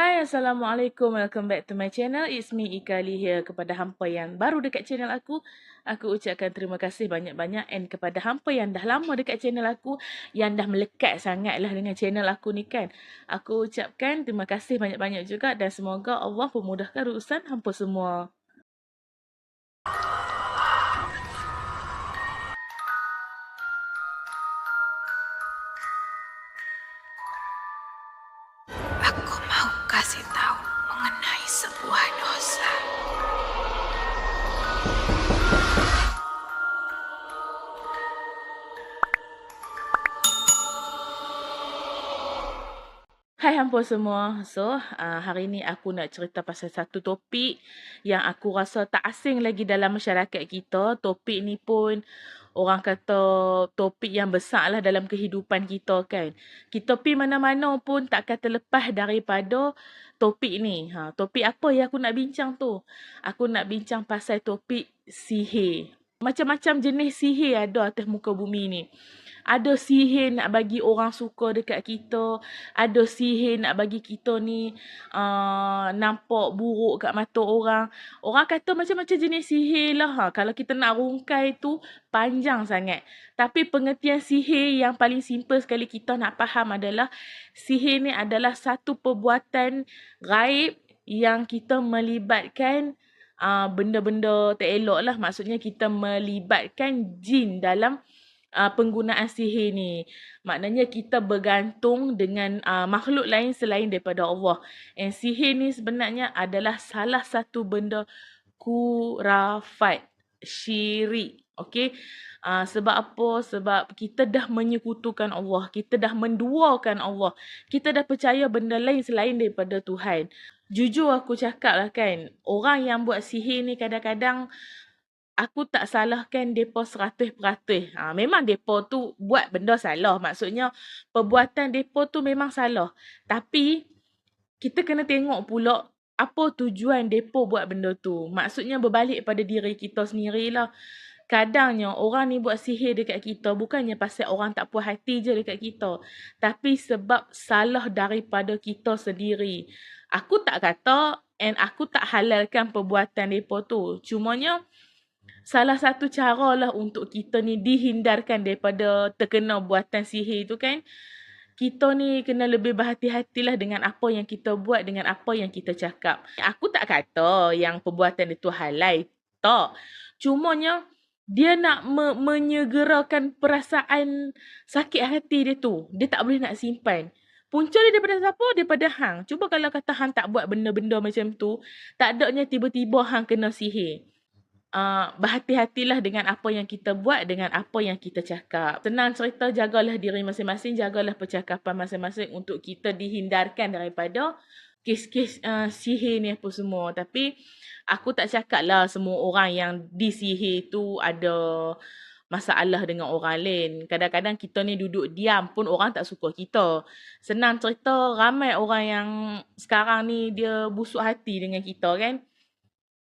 Hai, Assalamualaikum. Welcome back to my channel. It's me, Ikali here. Kepada hampa yang baru dekat channel aku ucapkan terima kasih banyak-banyak. And kepada hampa yang dah lama dekat channel aku, yang dah melekat sangat lah dengan channel aku ni kan. Aku ucapkan terima kasih banyak-banyak juga dan semoga Allah memudahkan urusan hampa semua. Aku mau kasih tahu mengenai sebuah dosa. Hai hampa semua. Hari ni aku nak cerita pasal satu topik yang aku rasa tak asing lagi dalam masyarakat kita. Topik ni pun orang kata topik yang besar lah dalam kehidupan kita kan. Kita pergi mana-mana pun takkan terlepas daripada topik ni. Topik apa yang aku nak bincang tu? Aku nak bincang pasal topik sihir. Macam-macam jenis sihir ada atas muka bumi ni. Ada sihir nak bagi orang suka dekat kita. Ada sihir nak bagi kita ni nampak buruk kat mata orang. Orang kata macam-macam jenis sihir lah. Kalau kita nak rungkai tu panjang sangat. Tapi pengertian sihir yang paling simple sekali kita nak faham adalah sihir ni adalah satu perbuatan gaib yang kita melibatkan benda-benda tak elok lah. Maksudnya kita melibatkan jin dalam penggunaan sihir ni. Maknanya kita bergantung dengan makhluk lain selain daripada Allah. And sihir ni sebenarnya adalah salah satu benda kurafat, syirik. Okay? Sebab apa? Sebab kita dah menyekutukan Allah. Kita dah menduakan Allah. Kita dah percaya benda lain selain daripada Tuhan. Jujur aku cakap lah kan, orang yang buat sihir ni kadang-kadang aku tak salahkan mereka 100%. Memang mereka tu buat benda salah. Maksudnya perbuatan mereka tu memang salah. Tapi kita kena tengok pula apa tujuan mereka buat benda tu. Maksudnya berbalik pada diri kita sendirilah. Kadangnya orang ni buat sihir dekat kita bukannya pasal orang tak puas hati je dekat kita. Tapi sebab salah daripada kita sendiri. Aku tak kata and aku tak halalkan perbuatan mereka tu. Cumanya salah satu cara lah untuk kita ni dihindarkan daripada terkena buatan sihir tu kan. Kita ni kena lebih berhati-hatilah dengan apa yang kita buat, dengan apa yang kita cakap. Aku tak kata yang perbuatan itu halal. Tak. Cumanya dia nak menyegerakan perasaan sakit hati dia tu. Dia tak boleh nak simpan. Punca dia daripada siapa? Daripada hang. Cuba kalau kata hang tak buat benda-benda macam tu, tak adanya tiba-tiba hang kena sihir. Berhati-hatilah dengan apa yang kita buat, dengan apa yang kita cakap. Senang cerita, jagalah diri masing-masing, jagalah percakapan masing-masing untuk kita dihindarkan daripada kes-kes sihir ni apa semua. Tapi aku tak cakap lah semua orang yang disihir tu ada masalah dengan orang lain. Kadang-kadang kita ni duduk diam pun orang tak suka kita. Senang cerita, ramai orang yang sekarang ni dia busuk hati dengan kita kan.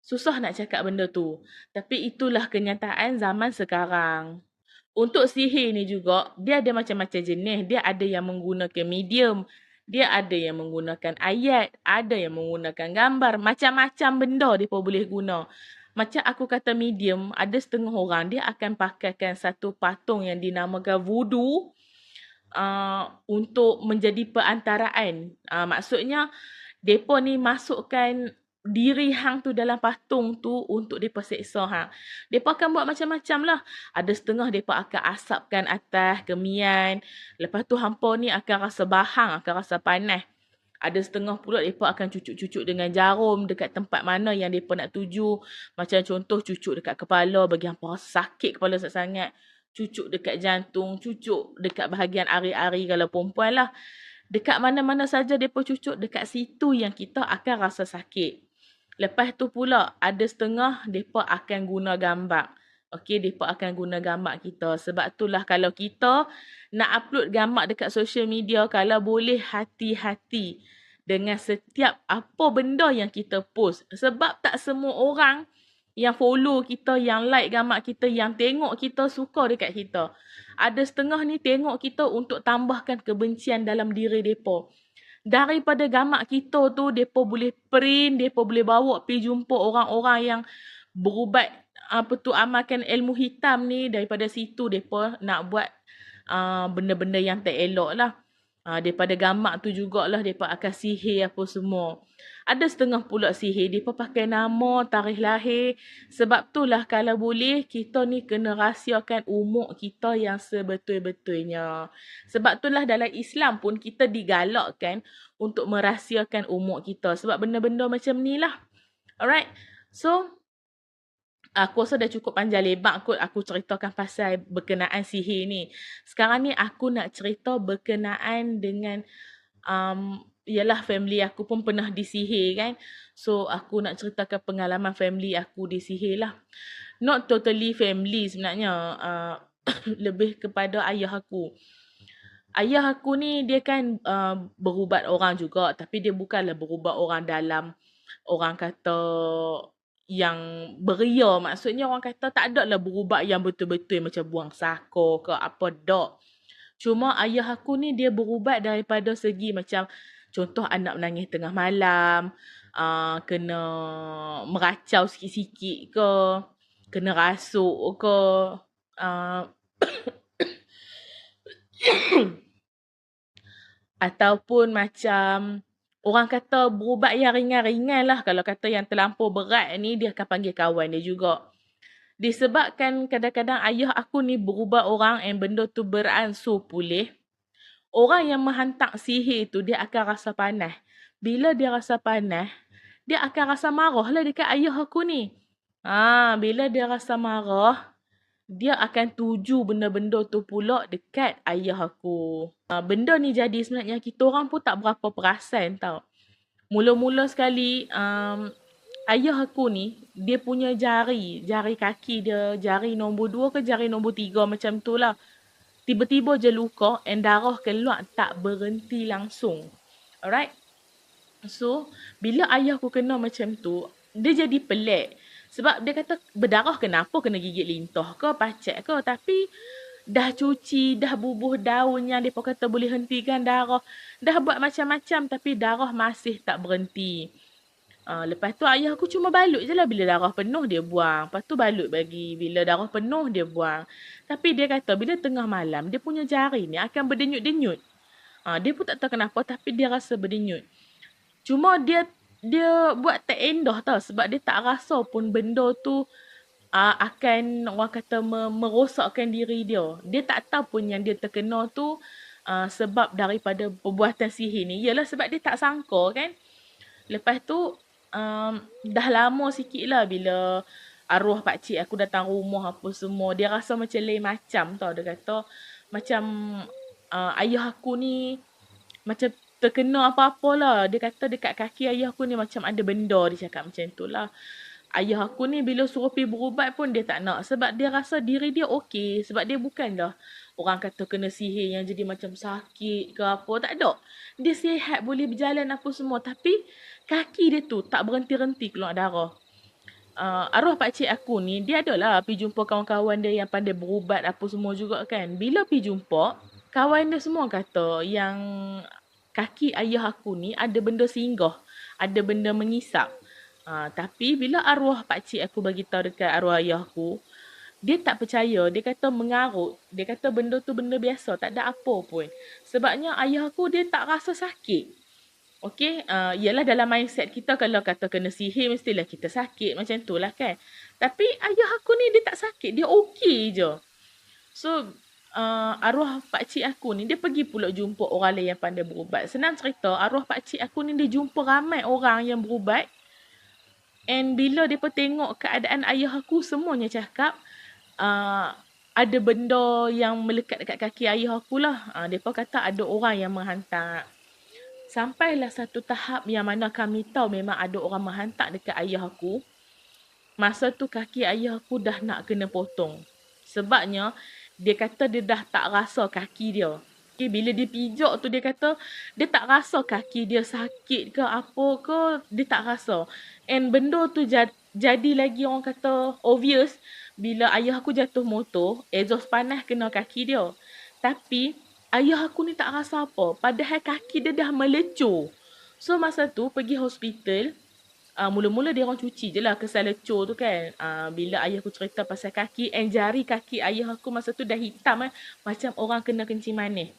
Susah nak cakap benda tu. Tapi itulah kenyataan zaman sekarang. Untuk sihir ni juga, dia ada macam-macam jenis. Dia ada yang menggunakan medium. Dia ada yang menggunakan ayat. Ada yang menggunakan gambar. Macam-macam benda dia pun boleh guna. Macam aku kata medium, ada setengah orang dia akan pakaikan satu patung yang dinamakan voodoo untuk menjadi perantaraan. Maksudnya, mereka ni masukkan diri hang tu dalam patung tu untuk mereka seksa hang. Mereka akan buat macam-macam lah. Ada setengah mereka akan asapkan atas kemian. Lepas tu hampa ni akan rasa bahang, akan rasa panas. Ada setengah pula mereka akan cucuk-cucuk dengan jarum dekat tempat mana yang mereka nak tuju. Macam contoh cucuk dekat kepala bagi hampa rasa sakit kepala sangat. Cucuk dekat jantung, cucuk dekat bahagian ari-ari kalau perempuan lah. Dekat mana-mana saja mereka cucuk, dekat situ yang kita akan rasa sakit. Lepas tu pula, ada setengah mereka akan guna gambar. Okey, mereka akan guna gambar kita. Sebab itulah kalau kita nak upload gambar dekat social media, kalau boleh hati-hati dengan setiap apa benda yang kita post. Sebab tak semua orang yang follow kita, yang like gambar kita, yang tengok kita, suka dekat kita. Ada setengah ni tengok kita untuk tambahkan kebencian dalam diri mereka. Daripada gamak kita tu, mereka boleh print, mereka boleh bawa pergi jumpa orang-orang yang berubat amalkan ilmu hitam ni. Daripada situ mereka nak buat benda-benda yang tak elok lah. Daripada gamak tu jugalah mereka akan sihir apa semua. Ada setengah pula sihir, mereka pakai nama, tarikh lahir. Sebab tu lah kalau boleh kita ni kena rahsiakan umur kita yang sebetul-betulnya. Sebab tu lah dalam Islam pun kita digalakkan untuk merahsiakan umur kita. Sebab benda-benda macam ni lah. Alright. So, aku rasa dah cukup panjang lebar kot aku ceritakan pasal berkenaan sihir ni. Sekarang ni aku nak cerita berkenaan dengan yalah family aku pun pernah disihir kan. So aku nak ceritakan pengalaman family aku disihir lah. Not totally family sebenarnya. Lebih kepada ayah aku. Ayah aku ni dia kan berubat orang juga. Tapi dia bukanlah berubat orang dalam orang kata yang beria. Maksudnya orang kata tak ada lah berubat yang betul-betul macam buang sako ke apa, tak. Cuma ayah aku ni dia berubat daripada segi macam contoh anak menangis tengah malam, kena meracau sikit-sikit ke, kena rasuk ke, ataupun macam orang kata berubat yang ringan-ringan lah. Kalau kata yang terlampau berat ni, dia akan panggil kawan dia juga. Disebabkan kadang-kadang ayah aku ni berubat orang yang benda tu beransur pulih, orang yang menghantar sihir tu dia akan rasa panas. Bila dia rasa panas, dia akan rasa marah lah dekat ayah aku ni. Bila dia rasa marah, dia akan tuju benda-benda tu pula dekat ayah aku. Benda ni jadi sebenarnya kita orang pun tak berapa perasan tau. Mula-mula sekali, ayah aku ni, dia punya jari kaki dia, jari nombor 2 ke jari nombor 3 macam tu lah. Tiba-tiba je luka and darah keluar tak berhenti langsung. Alright? So, bila ayah aku kena macam tu, dia jadi pelik. Sebab dia kata berdarah kenapa kena gigit lintah ke, pacak ke. Tapi dah cuci, dah bubuh daun yang mereka kata boleh hentikan darah. Dah buat macam-macam tapi darah masih tak berhenti. Lepas tu ayah aku cuma balut je lah. Bila darah penuh dia buang. Lepas tu balut bagi. Bila darah penuh dia buang. Tapi dia kata bila tengah malam dia punya jari ni akan berdenyut-denyut. Dia pun tak tahu kenapa tapi dia rasa berdenyut. Cuma dia buat tak endah tau. Sebab dia tak rasa pun benda tu akan orang kata merosakkan diri dia. Dia tak tahu pun yang dia terkena tu sebab daripada perbuatan sihir ni. Yalah sebab dia tak sangka kan. Lepas tu dah lama sikit lah bila arwah pakcik aku datang rumah apa semua. Dia rasa macam lain macam tau. Dia kata macam ayah aku ni macam terkena apa-apa lah. Dia kata dekat kaki ayah aku ni macam ada benda. Dia cakap macam tu lah. Ayah aku ni bila suruh pergi berubat pun dia tak nak. Sebab dia rasa diri dia okey. Sebab dia bukanlah orang kata kena sihir yang jadi macam sakit ke apa. Tak ada. Dia sihat boleh berjalan apa semua. Tapi kaki dia tu tak berhenti-henti keluar darah. Arwah pakcik aku ni dia adalah pergi jumpa kawan-kawan dia yang pandai berubat apa semua juga kan. Bila pergi jumpa, kawan dia semua kata yang kaki ayah aku ni ada benda singgah. Ada benda mengisap. Tapi bila arwah pakcik aku bagi tahu dekat arwah ayah aku, dia tak percaya. Dia kata mengarut. Dia kata benda tu benda biasa. Tak ada apa pun. Sebabnya ayah aku dia tak rasa sakit. Okay. Ialah dalam mindset kita kalau kata kena sihir mestilah kita sakit. Macam tu lah kan. Tapi ayah aku ni dia tak sakit. Dia okey je. So, arwah pakcik aku ni dia pergi pula jumpa orang lain yang pandai berubat. Senang cerita, arwah pakcik aku ni dia jumpa ramai orang yang berubat. And bila mereka tengok keadaan ayah aku, semuanya cakap ada benda yang melekat dekat kaki ayah aku lah. Mereka kata ada orang yang menghantar. Sampailah satu tahap yang mana kami tahu memang ada orang menghantar dekat ayah aku. Masa tu kaki ayah aku dah nak kena potong. Sebabnya dia kata dia dah tak rasa kaki dia. Okay, bila dia pijak tu dia kata dia tak rasa kaki dia sakit ke apa ke, dia tak rasa. And benda tu jadi lagi orang kata obvious bila ayah aku jatuh motor, exhaust panas kena kaki dia. Tapi ayah aku ni tak rasa apa. Padahal kaki dia dah melecur. So masa tu pergi hospital. Mula-mula dia orang cuci je lah kesal lecur tu kan. Bila ayah aku cerita pasal kaki, and jari kaki ayah aku masa tu dah hitam macam orang kena kencing manis.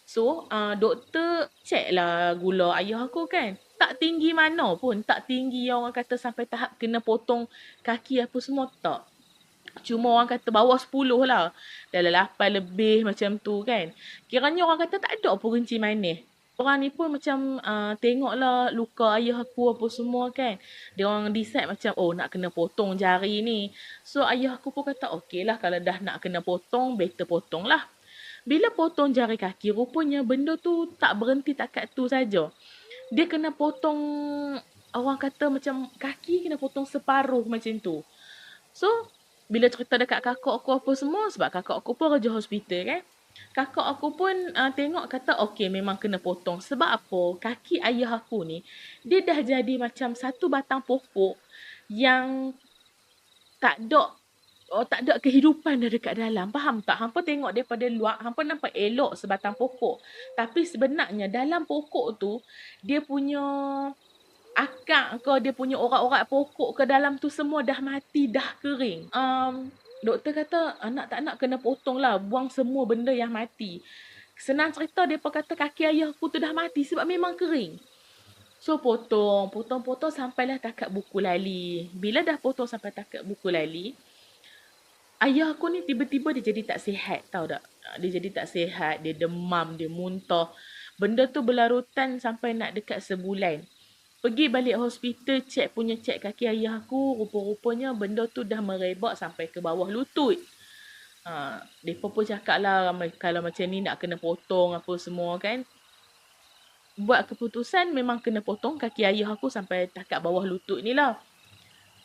So, doktor check lah gula ayah aku kan. Tak tinggi mana pun. Tak tinggi yang orang kata sampai tahap kena potong kaki apa semua. Tak. Cuma orang kata bawah 10 lah. Dalam 8 lebih macam tu kan. Kiranya orang kata tak ada pun kencing manis. Orang ni pun macam tengoklah luka ayah aku apa semua kan. Dia orang decide macam nak kena potong jari ni. So ayah aku pun kata okey lah kalau dah nak kena potong, better potong lah. Bila potong jari kaki, rupanya benda tu tak berhenti takat tu saja. Dia kena potong, orang kata macam kaki kena potong separuh macam tu. So, bila cerita dekat kakak aku apa semua, sebab kakak aku pun kerja hospital kan. Kakak aku pun tengok kata okey memang kena potong. Sebab apa? Kaki ayah aku ni, dia dah jadi macam satu batang pokok yang tak ada kehidupan dah dekat dalam. Faham tak? Hampa tengok daripada luar, hampa nampak elok sebatang pokok. Tapi sebenarnya dalam pokok tu, dia punya akak ke, dia punya orak-orak pokok ke dalam tu semua dah mati, dah kering. Doktor kata, anak tak nak kena potong lah, buang semua benda yang mati. Senang cerita, dia pun kata kaki ayah aku tu dah mati sebab memang kering. So potong sampailah takat buku lali. Bila dah potong sampai takat buku lali, ayah aku ni tiba-tiba dia jadi tak sihat, tahu tak? Dia jadi tak sihat, dia demam, dia muntah. Benda tu berlarutan sampai nak dekat sebulan. Pergi balik hospital, cek kaki ayah aku, rupa-rupanya benda tu dah merebak sampai ke bawah lutut. Mereka pun cakap lah kalau macam ni nak kena potong apa semua kan. Buat keputusan memang kena potong kaki ayah aku sampai takat bawah lutut ni lah.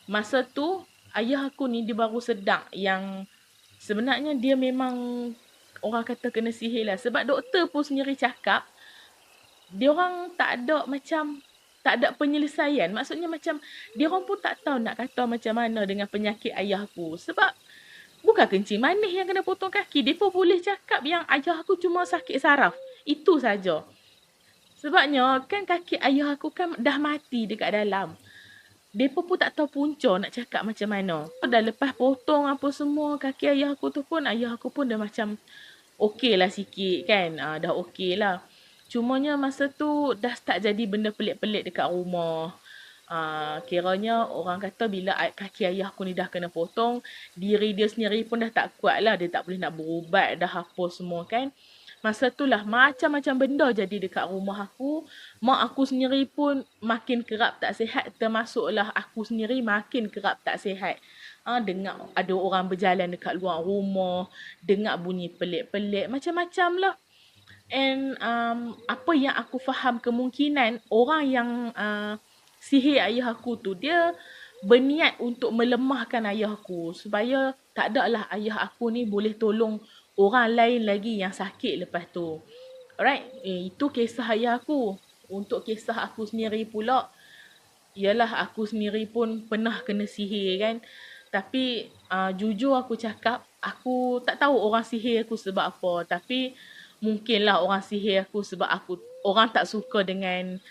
Masa tu, ayah aku ni dia baru sedar yang sebenarnya dia memang orang kata kena sihir lah. Sebab doktor pun sendiri cakap, dia orang tak ada penyelesaian. Maksudnya macam, dia orang pun tak tahu nak kata macam mana dengan penyakit ayah aku. Sebab, bukan kencing manis yang kena potong kaki. Dia pun boleh cakap yang ayah aku cuma sakit saraf. Itu saja. Sebabnya, kan kaki ayah aku kan dah mati dekat dalam. Dia pun tak tahu punca nak cakap macam mana. Dah lepas potong apa semua, kaki ayah aku tu pun, ayah aku pun dah macam okey lah sikit kan. Dah okey lah. Cumanya masa tu dah start jadi benda pelik-pelik dekat rumah. Kiranya orang kata bila kaki ayah aku ni dah kena potong, diri dia sendiri pun dah tak kuat lah. Dia tak boleh nak berubat dah apa semua kan. Masa tu lah macam-macam benda jadi dekat rumah aku. Mak aku sendiri pun makin kerap tak sihat. Termasuklah aku sendiri makin kerap tak sihat. Dengar ada orang berjalan dekat luar rumah. Dengar bunyi pelik-pelik. Macam-macam lah. And apa yang aku faham kemungkinan orang yang sihir ayah aku tu, dia berniat untuk melemahkan ayah aku supaya tak ada lah ayah aku ni boleh tolong orang lain lagi yang sakit lepas tu. Alright, itu kisah ayah aku. Untuk kisah aku sendiri pula, ialah aku sendiri pun pernah kena sihir kan. Tapi jujur aku cakap, aku tak tahu orang sihir aku sebab apa. Tapi mungkinlah orang sihir aku sebab orang tak suka dengan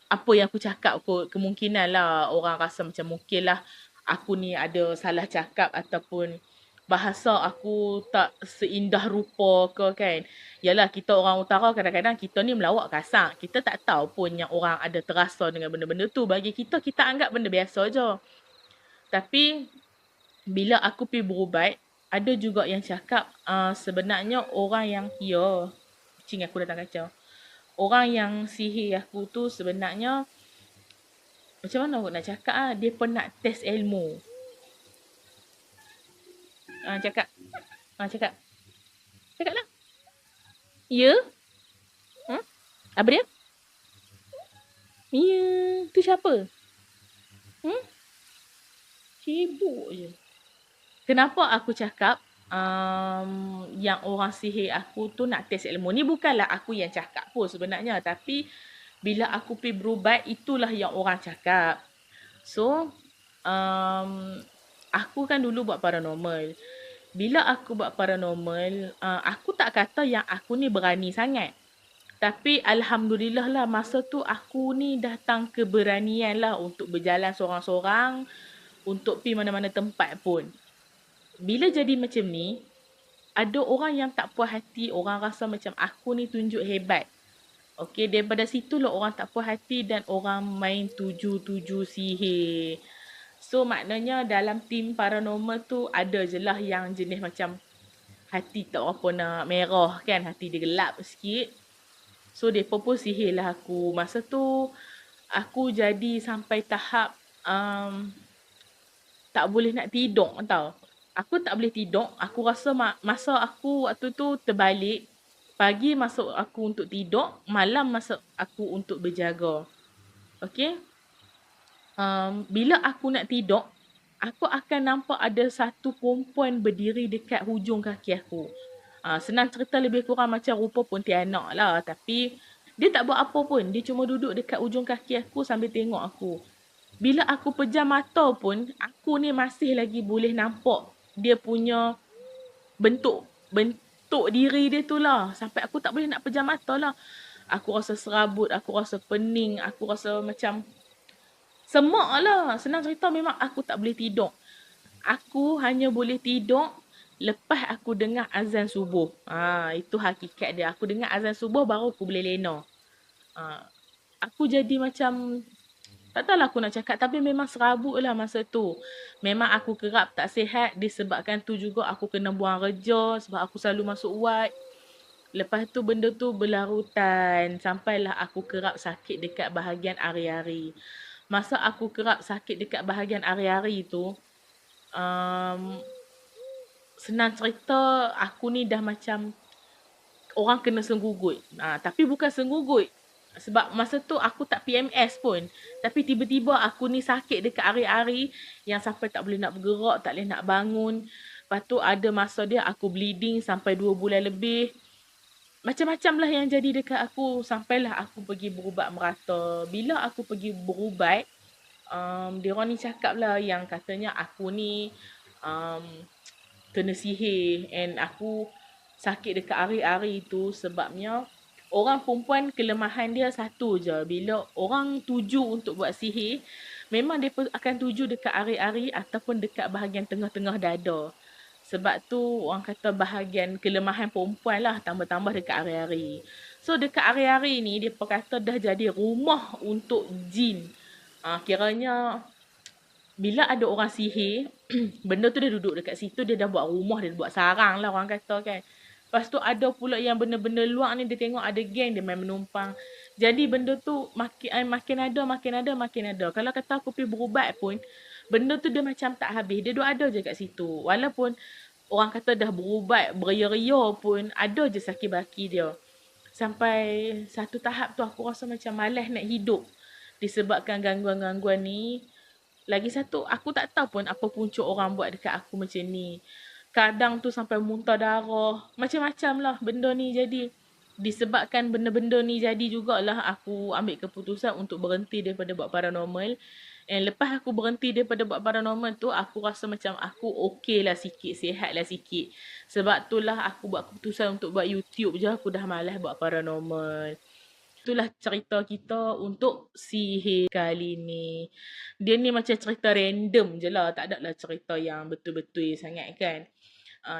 apa yang aku cakap kot. Kemungkinan lah orang rasa macam mungkinlah aku ni ada salah cakap ataupun bahasa aku tak seindah rupa ke kan. Yalah, kita orang utara kadang-kadang kita ni melawak kasar. Kita tak tahu pun yang orang ada terasa dengan benda-benda tu. Bagi kita, kita anggap benda biasa je. Tapi bila aku pergi berubat, ada juga yang cakap sebenarnya orang yang, kucing aku datang kacau. Orang yang sihir aku tu sebenarnya, macam mana aku nak cakap dia pernah test ilmu. Cakap. Cakap lah. Ya? Apa dia? Ya. Tu siapa? Sibuk je. Kenapa aku cakap yang orang sihir aku tu nak test ilmu? Ni bukanlah aku yang cakap pun sebenarnya. Tapi bila aku pergi berubat, itulah yang orang cakap. So, aku kan dulu buat paranormal. bila aku buat paranormal, aku tak kata yang aku ni berani sangat. Tapi alhamdulillah lah masa tu aku ni datang keberanian lah untuk berjalan seorang-seorang, untuk pergi mana-mana tempat pun. Bila jadi macam ni, ada orang yang tak puas hati, orang rasa macam aku ni tunjuk hebat. Okey, daripada situlah orang tak puas hati dan orang main tuju-tuju sihir. So maknanya dalam tim paranormal tu ada je lah yang jenis macam hati tak apa nak merah kan, hati dia gelap sikit. So mereka pun sihir lah aku. Masa tu aku jadi sampai tahap tak boleh nak tidur tau. Aku tak boleh tidur. Aku rasa masa aku waktu tu terbalik. Pagi masuk aku untuk tidur, malam masuk aku untuk berjaga. Okay. Bila aku nak tidur, aku akan nampak ada satu perempuan berdiri dekat hujung kaki aku. Senang cerita lebih kurang macam rupa Pontianak lah. Tapi dia tak buat apa pun. Dia cuma duduk dekat hujung kaki aku sambil tengok aku. Bila aku pejam mata pun, aku ni masih lagi boleh nampak dia punya bentuk diri dia tu lah. Sampai aku tak boleh nak pejam mata lah. Aku rasa serabut, aku rasa pening, aku rasa macam semak lah. Senang cerita memang aku tak boleh tidur. Aku hanya boleh tidur lepas aku dengar azan subuh. Itu hakikat dia. Aku dengar azan subuh baru aku boleh lena. Aku jadi macam tak tahulah aku nak cakap, tapi memang serabut lah masa tu. Memang aku kerap tak sihat, disebabkan tu juga aku kena buang kerja sebab aku selalu masuk ward. Lepas tu benda tu berlarutan, sampailah aku kerap sakit dekat bahagian ari-ari. Masa aku kerap sakit dekat bahagian ari-ari tu, senang cerita aku ni dah macam orang kena senggugut. Tapi bukan senggugut. Sebab masa tu aku tak PMS pun. Tapi tiba-tiba aku ni sakit dekat ari-ari yang sampai tak boleh nak bergerak, tak boleh nak bangun. Lepas tu ada masa dia aku bleeding sampai 2 bulan lebih. Macam-macam lah yang jadi dekat aku. Sampailah aku pergi berubat merata. Bila aku pergi berubat, diorang ni cakap lah yang katanya aku ni kena sihir. And aku sakit dekat ari-ari tu sebabnya orang perempuan kelemahan dia satu je. Bila orang tuju untuk buat sihir, memang dia akan tuju dekat ari-ari ataupun dekat bahagian tengah-tengah dada. Sebab tu orang kata bahagian kelemahan perempuan lah tambah-tambah dekat ari-ari. So dekat ari-ari ni dia kata dah jadi rumah untuk jin. Kiranya bila ada orang sihir, benda tu dia duduk dekat situ, dia dah buat rumah, dia dah buat sarang lah orang kata kan. Lepas tu ada pula yang benda-benda luar ni dia tengok ada geng dia main menumpang. Jadi benda tu makin ada. Kalau kata aku pergi berubat pun, benda tu dia macam tak habis. Dia duk ada je kat situ. Walaupun orang kata dah berubat, beria-ria pun, ada je sakit baki dia. Sampai satu tahap tu aku rasa macam malas nak hidup. Disebabkan gangguan-gangguan ni. Lagi satu, aku tak tahu pun apa punca orang buat dekat aku macam ni. Kadang tu sampai muntah darah. Macam-macam lah benda ni jadi. Disebabkan benda-benda ni jadi jugalah aku ambil keputusan untuk berhenti daripada buat paranormal. And lepas aku berhenti daripada buat paranormal tu, aku rasa macam aku okey lah sikit, sihat lah sikit. Sebab tu lah aku buat keputusan untuk buat YouTube je. Aku dah malas buat paranormal. Itulah cerita kita untuk sihir kali ni. Dia ni macam cerita random je lah. Tak ada lah cerita yang betul-betul sangat kan.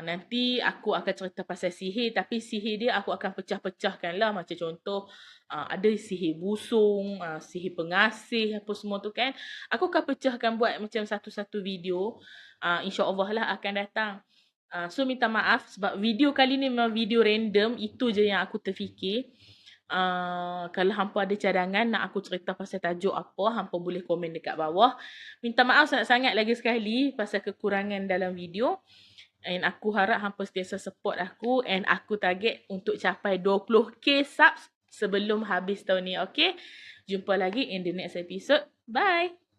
Nanti aku akan cerita pasal sihir. Tapi sihir dia aku akan pecah-pecahkan lah. Macam contoh ada sihir busung, sihir pengasih apa semua tu kan. Aku akan pecahkan buat macam satu-satu video. InsyaAllah lah akan datang. So minta maaf sebab video kali ni memang video random. Itu je yang aku terfikir. Kalau hampa ada cadangan nak aku cerita pasal tajuk apa, hampa boleh komen dekat bawah. Minta maaf sangat-sangat lagi sekali pasal kekurangan dalam video. And aku harap hampa sentiasa support aku. And aku target untuk capai 20k subs sebelum habis tahun ni. Okay? Jumpa lagi in the next episode. Bye!